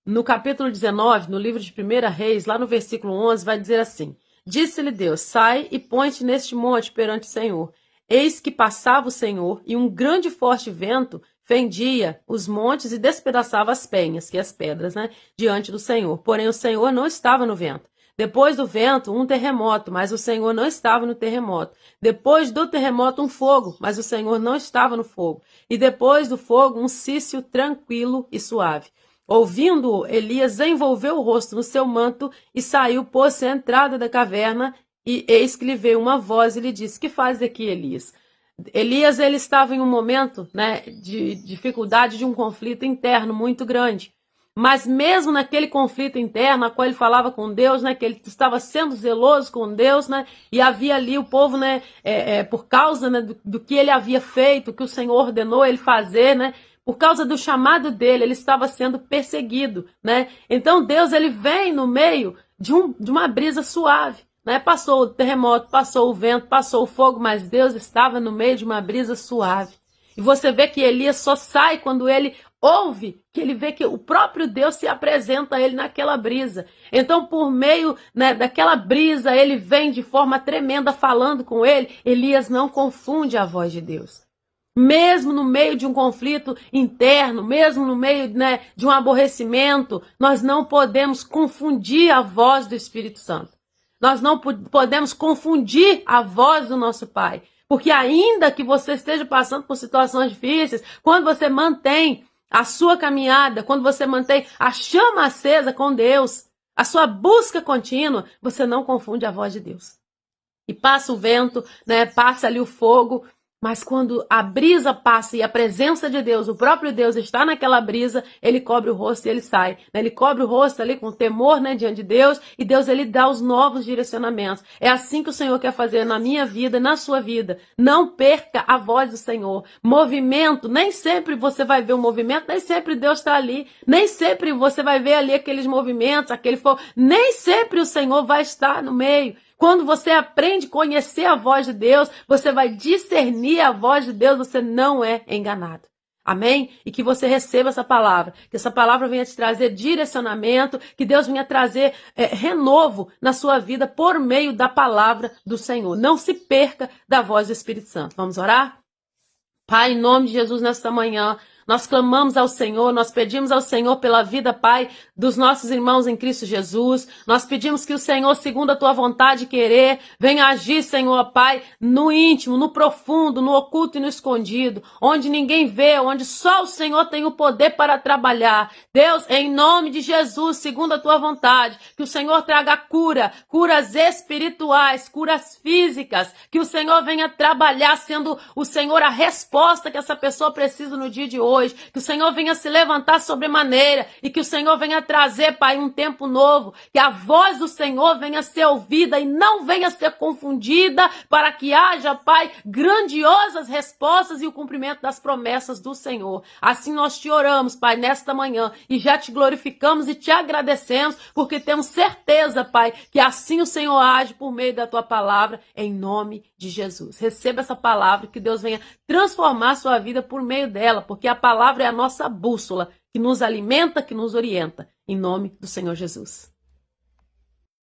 no capítulo 19, no livro de 1 Reis, lá no versículo 11, vai dizer assim: Disse-lhe Deus, sai e põe-te neste monte perante o Senhor. Eis que passava o Senhor, e um grande e forte vento fendia os montes e despedaçava as penhas, que é as pedras, né, diante do Senhor. Porém, o Senhor não estava no vento. Depois do vento, um terremoto, mas o Senhor não estava no terremoto. Depois do terremoto, um fogo, mas o Senhor não estava no fogo. E depois do fogo, um cício tranquilo e suave. Ouvindo-o, Elias envolveu o rosto no seu manto e saiu, pôs-se à entrada da caverna, e eis que lhe veio uma voz e lhe disse: Que fazes aqui, Elias? Elias, ele estava em um momento, né, de dificuldade, de um conflito interno muito grande. Mas mesmo naquele conflito interno, a qual ele falava com Deus, né, que ele estava sendo zeloso com Deus, né, e havia ali o povo, né, por causa, né, do que ele havia feito, que o Senhor ordenou ele fazer, né, por causa do chamado dele, ele estava sendo perseguido, né? Então Deus, ele vem no meio de uma brisa suave, né? Passou o terremoto, passou o vento, passou o fogo, mas Deus estava no meio de uma brisa suave. E você vê que Elias só sai quando ele ouve, que ele vê que o próprio Deus se apresenta a ele naquela brisa. Então, por meio, né, daquela brisa, ele vem de forma tremenda falando com ele. Elias não confunde a voz de Deus. Mesmo no meio de um conflito interno, mesmo no meio, né, de um aborrecimento, nós não podemos confundir a voz do Espírito Santo. Nós não podemos confundir a voz do nosso Pai. Porque ainda que você esteja passando por situações difíceis, quando você mantém a sua caminhada, quando você mantém a chama acesa com Deus, a sua busca contínua, você não confunde a voz de Deus. E passa o vento, né, passa ali o fogo, mas quando a brisa passa e a presença de Deus, o próprio Deus está naquela brisa, ele cobre o rosto e ele sai. Ele cobre o rosto ali com temor, né, diante de Deus, e Deus, ele dá os novos direcionamentos. É assim que o Senhor quer fazer na minha vida, na sua vida. Não perca a voz do Senhor. Movimento, nem sempre você vai ver um movimento, nem sempre Deus está ali, nem sempre você vai ver ali aqueles movimentos, aquele fogo, nem sempre o Senhor vai estar no meio. Quando você aprende a conhecer a voz de Deus, você vai discernir a voz de Deus, você não é enganado. Amém? E que você receba essa palavra, que essa palavra venha te trazer direcionamento, que Deus venha trazer renovo na sua vida por meio da palavra do Senhor. Não se perca da voz do Espírito Santo. Vamos orar? Pai, em nome de Jesus, nesta manhã, nós clamamos ao Senhor, nós pedimos ao Senhor pela vida, Pai, dos nossos irmãos em Cristo Jesus. Nós pedimos que o Senhor, segundo a tua vontade e querer, venha agir, Senhor, Pai, no íntimo, no profundo, no oculto e no escondido, onde ninguém vê, onde só o Senhor tem o poder para trabalhar. Deus, em nome de Jesus, segundo a tua vontade, que o Senhor traga cura, curas espirituais, curas físicas, que o Senhor venha trabalhar sendo o Senhor a resposta que essa pessoa precisa no dia de hoje. Que o Senhor venha se levantar sobremaneira e que o Senhor venha trazer, Pai, um tempo novo, que a voz do Senhor venha ser ouvida e não venha ser confundida, para que haja, Pai, grandiosas respostas e o cumprimento das promessas do Senhor. Assim nós te oramos, Pai, nesta manhã, e já te glorificamos e te agradecemos, porque temos certeza, Pai, que assim o Senhor age por meio da tua palavra, em nome de Jesus. Receba essa palavra, que Deus venha transformar a sua vida por meio dela, porque a palavra é a nossa bússola, que nos alimenta, que nos orienta. Em nome do Senhor Jesus.